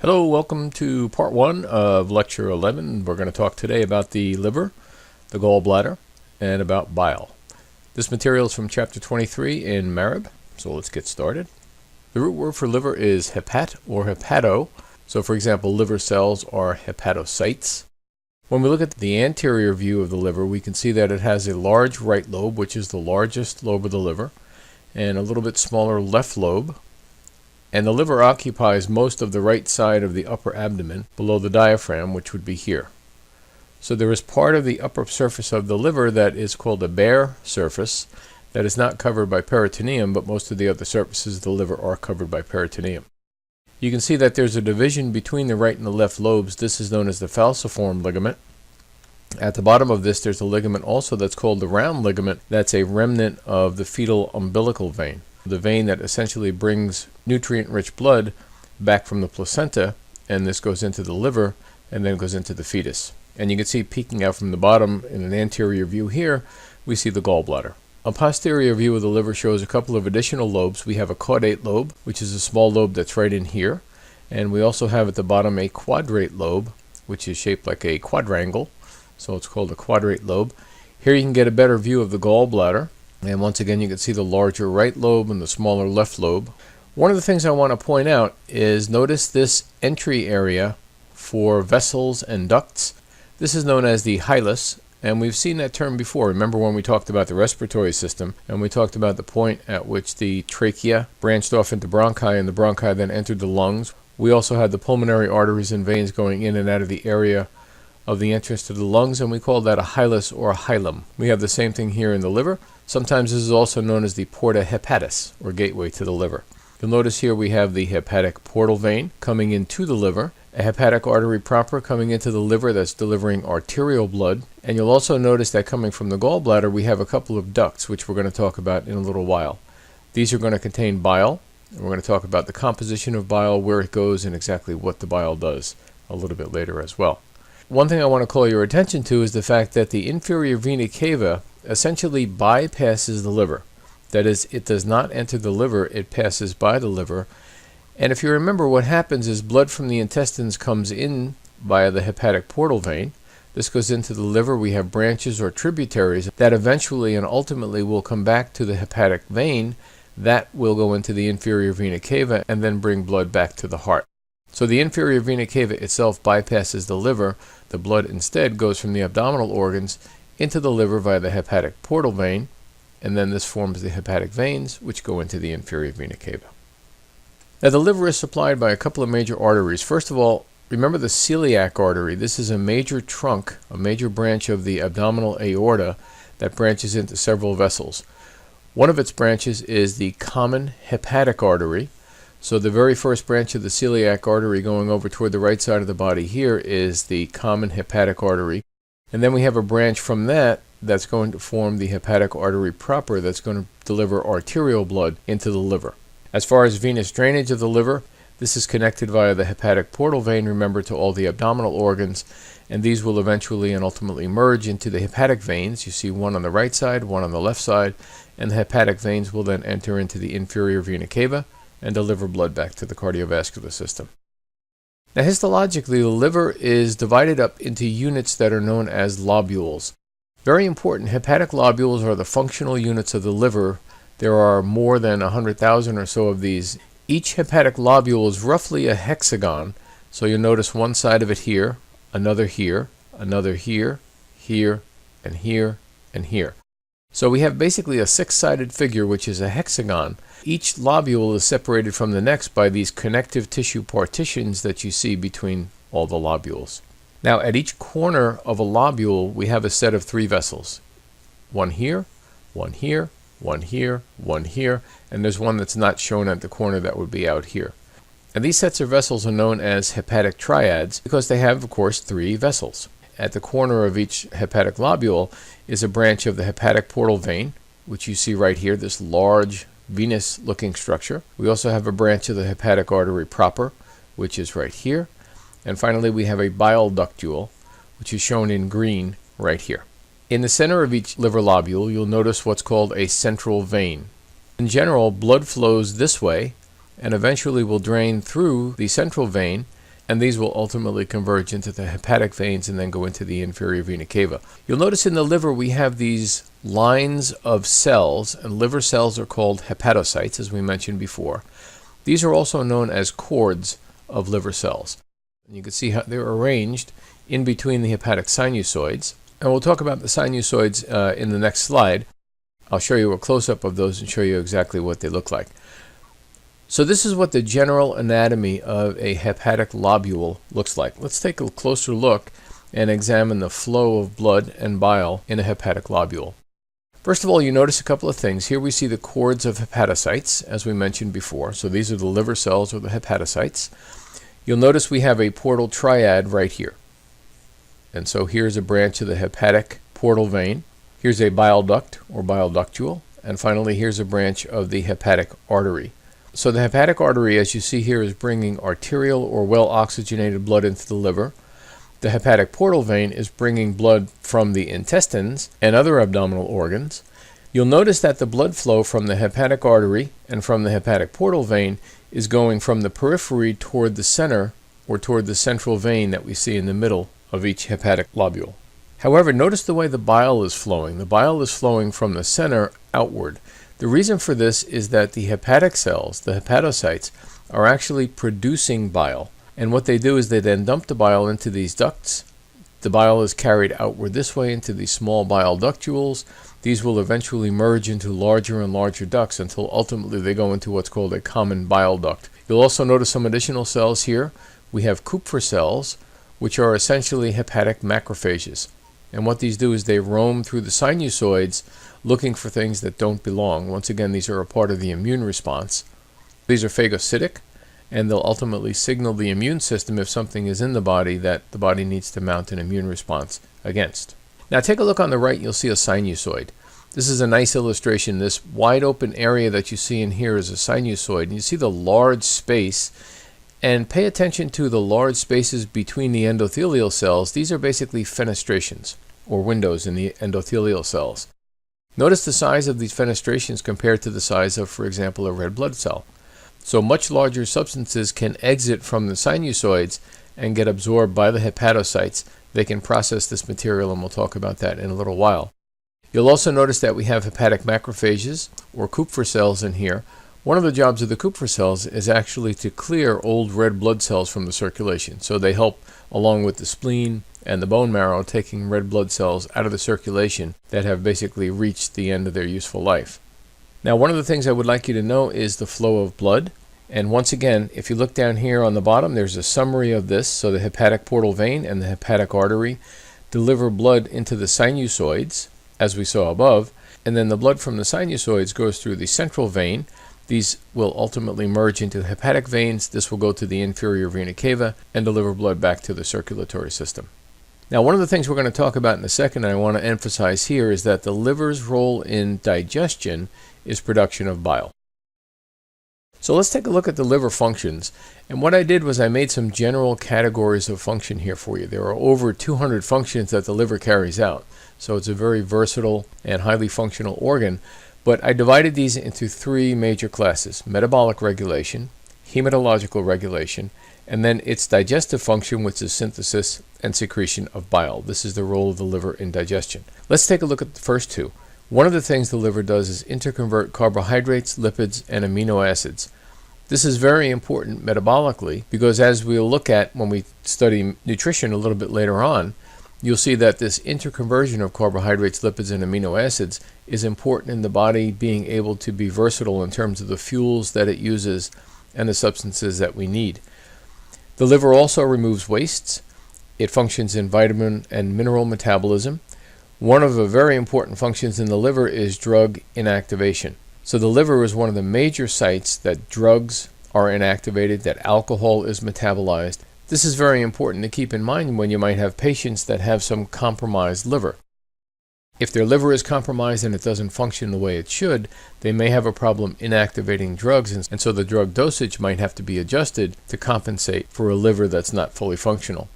Hello, welcome to part 1 of lecture 11. We're going to talk today about the liver, the gallbladder, and about bile. This material is from chapter 23 in Marib, so let's get started. The root word for liver is hepat or hepato. So for example, liver cells are hepatocytes. When we look at the anterior view of the liver, we can see that it has a large right lobe, which is the largest lobe of the liver, and a little bit smaller left lobe. And the liver occupies most of the right side of the upper abdomen below the diaphragm, which would be here. So there is part of the upper surface of the liver that is called a bare surface that is not covered by peritoneum, but most of the other surfaces of the liver are covered by peritoneum. You can see that there's a division between the right and the left lobes. This is known as the falciform ligament. At the bottom of this, there's a ligament also that's called the round ligament. That's a remnant of the fetal umbilical vein, the vein that essentially brings nutrient-rich blood back from the placenta, and this goes into the liver and then goes into the fetus. And you can see peeking out from the bottom in an anterior view here, we see the gallbladder. A posterior view of the liver shows a couple of additional lobes. We have a caudate lobe, which is a small lobe that's right in here, and we also have at the bottom a quadrate lobe, which is shaped like a quadrangle, so it's called a quadrate lobe. Here you can get a better view of the gallbladder. And once again, you can see the larger right lobe and the smaller left lobe. One of the things I want to point out is notice this entry area for vessels and ducts. This is known as the hilus, and we've seen that term before. Remember when we talked about the respiratory system, and we talked about the point at which the trachea branched off into bronchi, and the bronchi then entered the lungs. We also had the pulmonary arteries and veins going in and out of the area of the entrance to the lungs, and we call that a hilus or a hilum. We have the same thing here in the liver. Sometimes this is also known as the porta hepatis, or gateway to the liver. You'll notice here we have the hepatic portal vein coming into the liver, a hepatic artery proper coming into the liver that's delivering arterial blood, and you'll also notice that coming from the gallbladder we have a couple of ducts, which we're going to talk about in a little while. These are going to contain bile, and we're going to talk about the composition of bile, where it goes, and exactly what the bile does a little bit later as well. One thing I want to call your attention to is the fact that the inferior vena cava essentially bypasses the liver. That is, it does not enter the liver, it passes by the liver. And if you remember, what happens is blood from the intestines comes in via the hepatic portal vein. This goes into the liver. We have branches or tributaries that eventually and ultimately will come back to the hepatic vein. That will go into the inferior vena cava and then bring blood back to the heart. So the inferior vena cava itself bypasses the liver. The blood instead goes from the abdominal organs into the liver via the hepatic portal vein, and then this forms the hepatic veins, which go into the inferior vena cava. Now the liver is supplied by a couple of major arteries. First of all, remember the celiac artery. This is a major trunk, a major branch of the abdominal aorta that branches into several vessels. One of its branches is the common hepatic artery. So the very first branch of the celiac artery going over toward the right side of the body here is the common hepatic artery. And then we have a branch from that that's going to form the hepatic artery proper that's going to deliver arterial blood into the liver. As far as venous drainage of the liver, this is connected via the hepatic portal vein, remember, to all the abdominal organs, and these will eventually and ultimately merge into the hepatic veins. You see one on the right side, one on the left side, and the hepatic veins will then enter into the inferior vena cava and deliver blood back to the cardiovascular system. Now histologically, the liver is divided up into units that are known as lobules. Very important, hepatic lobules are the functional units of the liver. There are more than 100,000 or so of these. Each hepatic lobule is roughly a hexagon, so you'll notice one side of it here, another here, another here, here, and here, and here. So we have basically a six-sided figure, which is a hexagon. Each lobule is separated from the next by these connective tissue partitions that you see between all the lobules. Now, at each corner of a lobule, we have a set of three vessels. One here, one here, one here, one here, and there's one that's not shown at the corner that would be out here. And these sets of vessels are known as hepatic triads because they have, of course, three vessels. At the corner of each hepatic lobule is a branch of the hepatic portal vein, which you see right here, this large venous-looking structure. We also have a branch of the hepatic artery proper, which is right here. And finally, we have a bile ductule, which is shown in green right here. In the center of each liver lobule, you'll notice what's called a central vein. In general, blood flows this way and eventually will drain through the central vein and these will ultimately converge into the hepatic veins and then go into the inferior vena cava. You'll notice in the liver we have these lines of cells, and liver cells are called hepatocytes, as we mentioned before. These are also known as cords of liver cells. And you can see how they're arranged in between the hepatic sinusoids. And we'll talk about the sinusoids in the next slide. I'll show you a close-up of those and show you exactly what they look like. So this is what the general anatomy of a hepatic lobule looks like. Let's take a closer look and examine the flow of blood and bile in a hepatic lobule. First of all, you notice a couple of things. Here we see the cords of hepatocytes, as we mentioned before. So these are the liver cells or the hepatocytes. You'll notice we have a portal triad right here. And so here's a branch of the hepatic portal vein. Here's a bile duct or bile ductule. And finally, here's a branch of the hepatic artery. So the hepatic artery, as you see here, is bringing arterial or well-oxygenated blood into the liver. The hepatic portal vein is bringing blood from the intestines and other abdominal organs. You'll notice that the blood flow from the hepatic artery and from the hepatic portal vein is going from the periphery toward the center or toward the central vein that we see in the middle of each hepatic lobule. However, notice the way the bile is flowing. The bile is flowing from the center outward. The reason for this is that the hepatic cells, the hepatocytes, are actually producing bile. And what they do is they then dump the bile into these ducts. The bile is carried outward this way into these small bile ductules. These will eventually merge into larger and larger ducts until ultimately they go into what's called a common bile duct. You'll also notice some additional cells here. We have Kupffer cells, which are essentially hepatic macrophages. And what these do is they roam through the sinusoids looking for things that don't belong. Once again, these are a part of the immune response. These are phagocytic, and they'll ultimately signal the immune system if something is in the body that the body needs to mount an immune response against. Now take a look on the right, you'll see a sinusoid. This is a nice illustration. This wide open area that you see in here is a sinusoid, and you see the large space. And pay attention to the large spaces between the endothelial cells. These are basically fenestrations, or windows in the endothelial cells. Notice the size of these fenestrations compared to the size of, for example, a red blood cell. So much larger substances can exit from the sinusoids and get absorbed by the hepatocytes. They can process this material, and we'll talk about that in a little while. You'll also notice that we have hepatic macrophages, or Kupffer cells, in here. One of the jobs of the Kupffer cells is actually to clear old red blood cells from the circulation. So they help, along with the spleen and the bone marrow, taking red blood cells out of the circulation that have basically reached the end of their useful life. Now, one of the things I would like you to know is the flow of blood. And once again, if you look down here on the bottom, there's a summary of this. So the hepatic portal vein and the hepatic artery deliver blood into the sinusoids, as we saw above. And then the blood from the sinusoids goes through the central vein. These will ultimately merge into hepatic veins. This will go to the inferior vena cava and deliver blood back to the circulatory system. Now, one of the things we're going to talk about in a second, and I want to emphasize here, is that the liver's role in digestion is production of bile. So let's take a look at the liver functions. And what I did was I made some general categories of function here for you. There are over 200 functions that the liver carries out. So it's a very versatile and highly functional organ. But I divided these into three major classes: metabolic regulation, hematological regulation, and then its digestive function, which is synthesis and secretion of bile. This is the role of the liver in digestion. Let's take a look at the first two. One of the things the liver does is interconvert carbohydrates, lipids, and amino acids. This is very important metabolically because, as we'll look at when we study nutrition a little bit later on, you'll see that this interconversion of carbohydrates, lipids, and amino acids is important in the body being able to be versatile in terms of the fuels that it uses and the substances that we need. The liver also removes wastes. It functions in vitamin and mineral metabolism. One of the very important functions in the liver is drug inactivation. So the liver is one of the major sites that drugs are inactivated, that alcohol is metabolized. This is very important to keep in mind when you might have patients that have some compromised liver. If their liver is compromised and it doesn't function the way it should, they may have a problem inactivating drugs, and so the drug dosage might have to be adjusted to compensate for a liver that's not fully functional.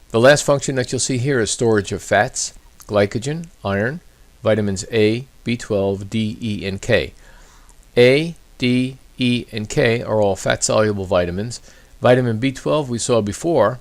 The last function that you'll see here is storage of fats, glycogen, iron, vitamins A, B12, D, E, and K. A, D, E, and K are all fat-soluble vitamins. Vitamin B12 we saw before.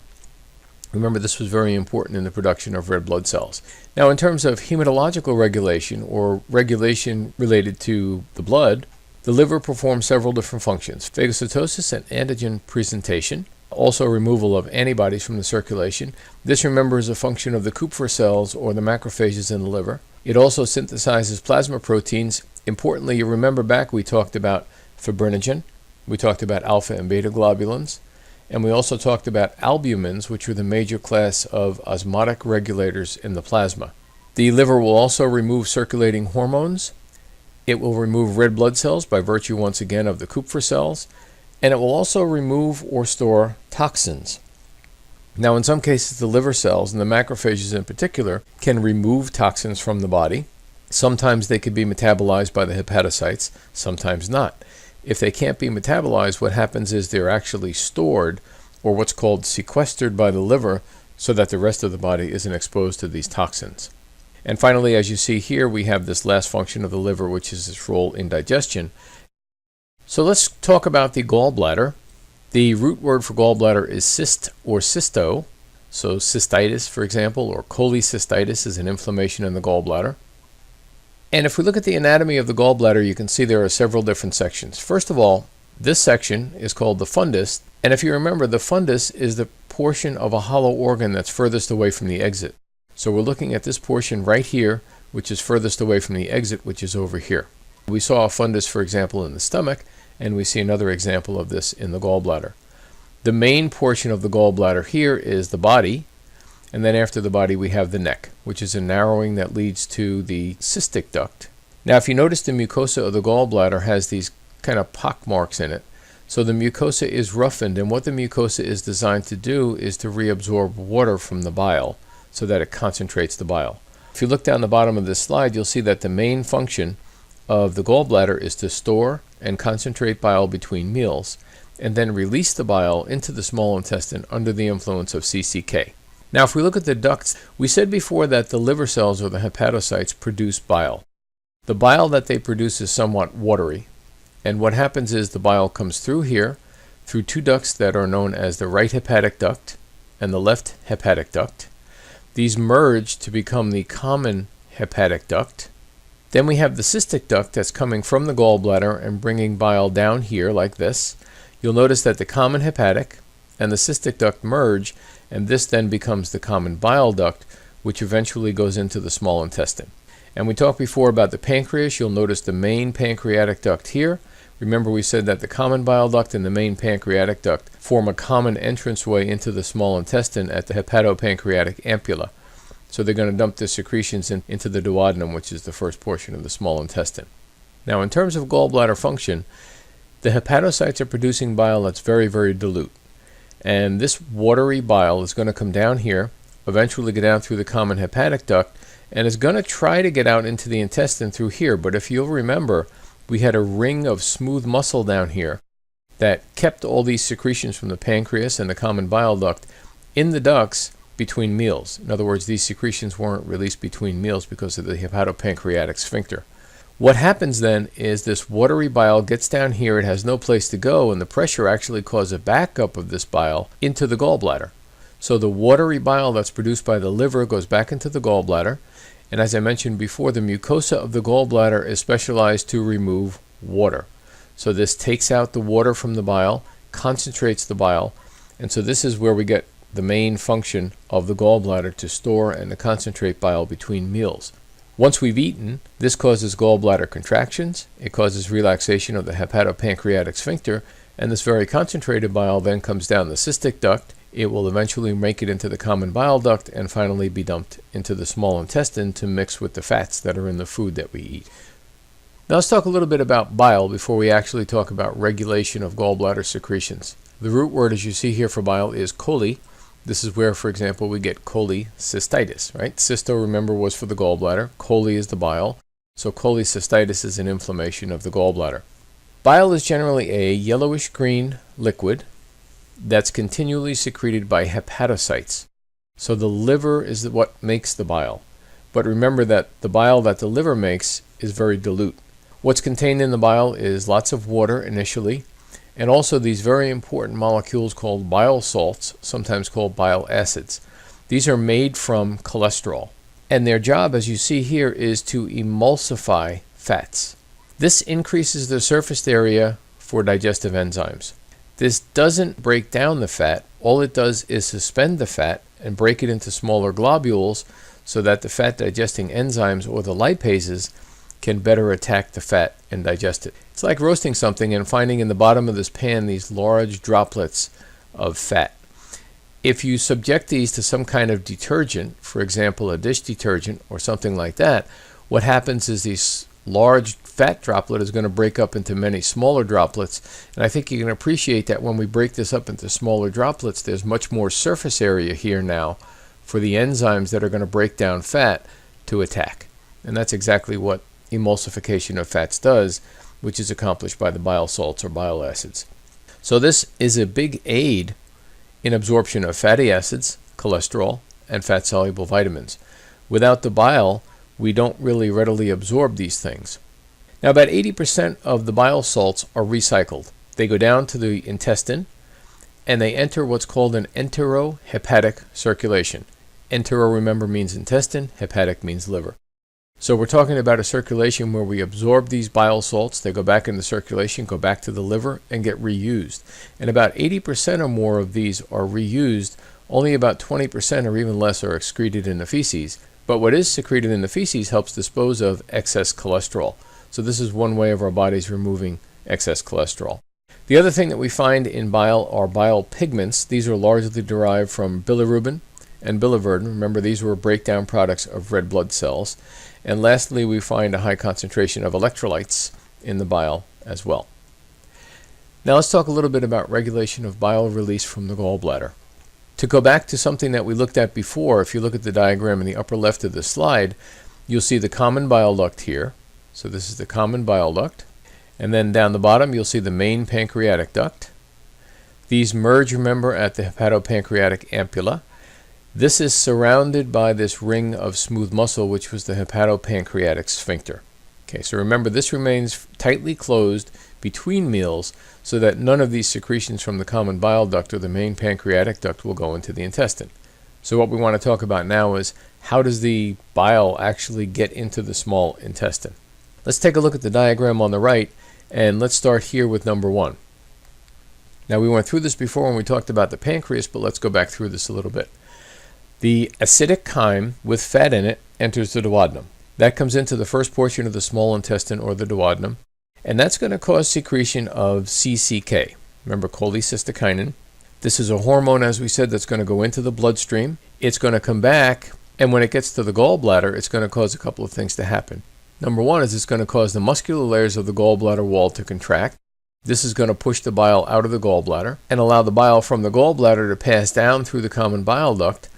Remember, this was very important in the production of red blood cells. Now, in terms of hematological regulation, or regulation related to the blood, the liver performs several different functions: phagocytosis and antigen presentation, also removal of antibodies from the circulation. This, remember, is a function of the Kupffer cells, or the macrophages in the liver. It also synthesizes plasma proteins. Importantly, you remember back we talked about fibrinogen, we talked about alpha and beta globulins, and we also talked about albumins, which are the major class of osmotic regulators in the plasma. The liver will also remove circulating hormones. It will remove red blood cells by virtue, once again, of the Kupffer cells, and it will also remove or store toxins. Now, in some cases, the liver cells, and the macrophages in particular, can remove toxins from the body. Sometimes they can be metabolized by the hepatocytes, sometimes not. If they can't be metabolized, what happens is they're actually stored, or what's called sequestered, by the liver, so that the rest of the body isn't exposed to these toxins. And finally, as you see here, we have this last function of the liver, which is its role in digestion. So let's talk about the gallbladder. The root word for gallbladder is cyst or cysto. So cystitis, for example, or cholecystitis is an inflammation in the gallbladder. And if we look at the anatomy of the gallbladder, you can see there are several different sections. First of all, this section is called the fundus. And if you remember, the fundus is the portion of a hollow organ that's furthest away from the exit. So we're looking at this portion right here, which is furthest away from the exit, which is over here. We saw a fundus, for example, in the stomach, and we see another example of this in the gallbladder. The main portion of the gallbladder here is the body. And then after the body, we have the neck, which is a narrowing that leads to the cystic duct. Now, if you notice, the mucosa of the gallbladder has these kind of pock marks in it. So the mucosa is roughened, and what the mucosa is designed to do is to reabsorb water from the bile so that it concentrates the bile. If you look down the bottom of this slide, you'll see that the main function of the gallbladder is to store and concentrate bile between meals, and then release the bile into the small intestine under the influence of CCK. Now, if we look at the ducts, we said before that the liver cells, or the hepatocytes, produce bile. The bile that they produce is somewhat watery, and what happens is the bile comes through here, through two ducts that are known as the right hepatic duct and the left hepatic duct. These merge to become the common hepatic duct. Then we have the cystic duct that's coming from the gallbladder and bringing bile down here like this. You'll notice that the common hepatic and the cystic duct merge, and this then becomes the common bile duct, which eventually goes into the small intestine. And we talked before about the pancreas. You'll notice the main pancreatic duct here. Remember, we said that the common bile duct and the main pancreatic duct form a common entranceway into the small intestine at the hepatopancreatic ampulla. So they're going to dump the secretions into the duodenum, which is the first portion of the small intestine. Now, in terms of gallbladder function, the hepatocytes are producing bile that's very, very dilute. And this watery bile is going to come down here, eventually get down through the common hepatic duct, and is going to try to get out into the intestine through here. But if you'll remember, we had a ring of smooth muscle down here that kept all these secretions from the pancreas and the common bile duct in the ducts between meals. In other words, these secretions weren't released between meals because of the hepatopancreatic sphincter. What happens then is this watery bile gets down here, it has no place to go, and the pressure actually causes a backup of this bile into the gallbladder. So the watery bile that's produced by the liver goes back into the gallbladder, and as I mentioned before, the mucosa of the gallbladder is specialized to remove water. So this takes out the water from the bile, concentrates the bile, and so this is where we get the main function of the gallbladder, to store and to concentrate bile between meals. Once we've eaten, this causes gallbladder contractions, it causes relaxation of the hepatopancreatic sphincter, and this very concentrated bile then comes down the cystic duct. It will eventually make it into the common bile duct and finally be dumped into the small intestine to mix with the fats that are in the food that we eat. Now let's talk a little bit about bile before we actually talk about regulation of gallbladder secretions. The root word, as you see here, for bile is chole. This is where, for example, we get cholecystitis, right? Cysto, remember, was for the gallbladder. Chole is the bile. So cholecystitis is an inflammation of the gallbladder. Bile is generally a yellowish-green liquid that's continually secreted by hepatocytes. So the liver is what makes the bile. But remember that the bile that the liver makes is very dilute. What's contained in the bile is lots of water initially, and also these very important molecules called bile salts, sometimes called bile acids. These are made from cholesterol, and their job, as you see here, is to emulsify fats. This increases the surface area for digestive enzymes. This doesn't break down the fat. All it does is suspend the fat and break it into smaller globules so that the fat digesting enzymes, or the lipases, can better attack the fat and digest it. It's like roasting something and finding in the bottom of this pan these large droplets of fat. If you subject these to some kind of detergent, for example a dish detergent or something like that, what happens is these large fat droplet is going to break up into many smaller droplets, and I think you can appreciate that when we break this up into smaller droplets, there's much more surface area here now for the enzymes that are going to break down fat to attack. And that's exactly what emulsification of fats does, which is accomplished by the bile salts or bile acids. So this is a big aid in absorption of fatty acids, cholesterol, and fat-soluble vitamins. Without the bile, we don't really readily absorb these things. Now, about 80% of the bile salts are recycled. They go down to the intestine, and they enter what's called an enterohepatic circulation. Entero, remember, means intestine, hepatic means liver. So we're talking about a circulation where we absorb these bile salts, they go back into circulation, go back to the liver, and get reused. And about 80% or more of these are reused. Only about 20% or even less are excreted in the feces. But what is secreted in the feces helps dispose of excess cholesterol. So this is one way of our bodies removing excess cholesterol. The other thing that we find in bile are bile pigments. These are largely derived from bilirubin and biliverdin. Remember, these were breakdown products of red blood cells. And lastly, we find a high concentration of electrolytes in the bile as well. Now let's talk a little bit about regulation of bile release from the gallbladder. To go back to something that we looked at before, if you look at the diagram in the upper left of the slide, you'll see the common bile duct here. So this is the common bile duct. And then down the bottom, you'll see the main pancreatic duct. These merge, remember, at the hepatopancreatic ampulla. This is surrounded by this ring of smooth muscle, which was the hepatopancreatic sphincter. Okay, so remember, this remains tightly closed between meals so that none of these secretions from the common bile duct or the main pancreatic duct will go into the intestine. So what we want to talk about now is how does the bile actually get into the small intestine? Let's take a look at the diagram on the right, and let's start here with number 1. Now, we went through this before when we talked about the pancreas, but let's go back through this a little bit. The acidic chyme with fat in it enters the duodenum. That comes into the first portion of the small intestine, or the duodenum, and that's going to cause secretion of CCK. Remember, cholecystokinin. This is a hormone, as we said, that's going to go into the bloodstream. It's going to come back, and when it gets to the gallbladder, it's going to cause a couple of things to happen. Number 1 is it's going to cause the muscular layers of the gallbladder wall to contract. This is going to push the bile out of the gallbladder and allow the bile from the gallbladder to pass down through the common bile duct.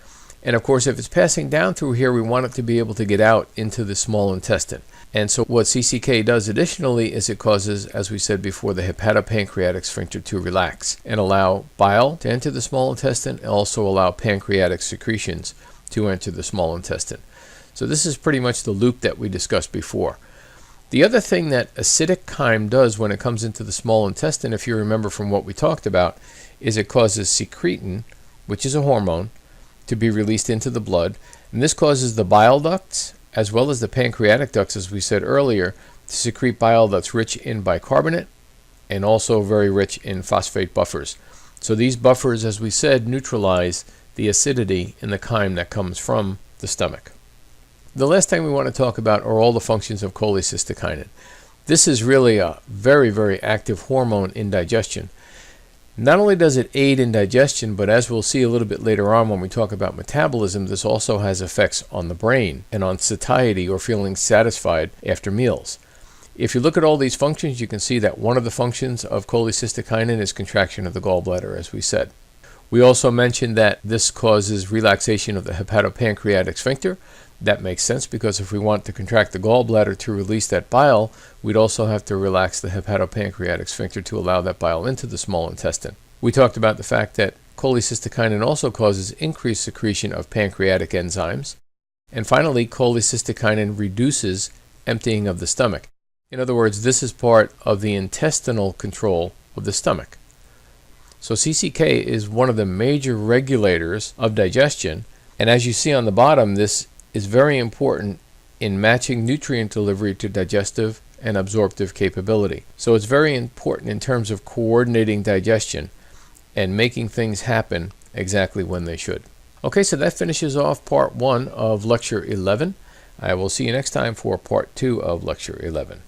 And of course, if it's passing down through here, we want it to be able to get out into the small intestine. And so what CCK does additionally is it causes, as we said before, the hepatopancreatic sphincter to relax and allow bile to enter the small intestine, and also allow pancreatic secretions to enter the small intestine. So this is pretty much the loop that we discussed before. The other thing that acidic chyme does when it comes into the small intestine, if you remember from what we talked about, is it causes secretin, which is a hormone, to be released into the blood. And this causes the bile ducts, as well as the pancreatic ducts, as we said earlier, to secrete bile that's rich in bicarbonate and also very rich in phosphate buffers. So these buffers, as we said, neutralize the acidity in the chyme that comes from the stomach. The last thing we want to talk about are all the functions of cholecystokinin. This is really a very, very active hormone in digestion. Not only does it aid in digestion, but as we'll see a little bit later on when we talk about metabolism, this also has effects on the brain and on satiety, or feeling satisfied after meals. If you look at all these functions, you can see that one of the functions of cholecystokinin is contraction of the gallbladder, as we said. We also mentioned that this causes relaxation of the hepatopancreatic sphincter. That makes sense, because if we want to contract the gallbladder to release that bile, we'd also have to relax the hepatopancreatic sphincter to allow that bile into the small intestine. We talked about the fact that cholecystokinin also causes increased secretion of pancreatic enzymes. And finally, cholecystokinin reduces emptying of the stomach. In other words, this is part of the intestinal control of the stomach. So CCK is one of the major regulators of digestion, and as you see on the bottom, this is very important in matching nutrient delivery to digestive and absorptive capability. So it's very important in terms of coordinating digestion and making things happen exactly when they should. Okay, so that finishes off part 1 of lecture 11. I will see you next time for part 2 of lecture 11.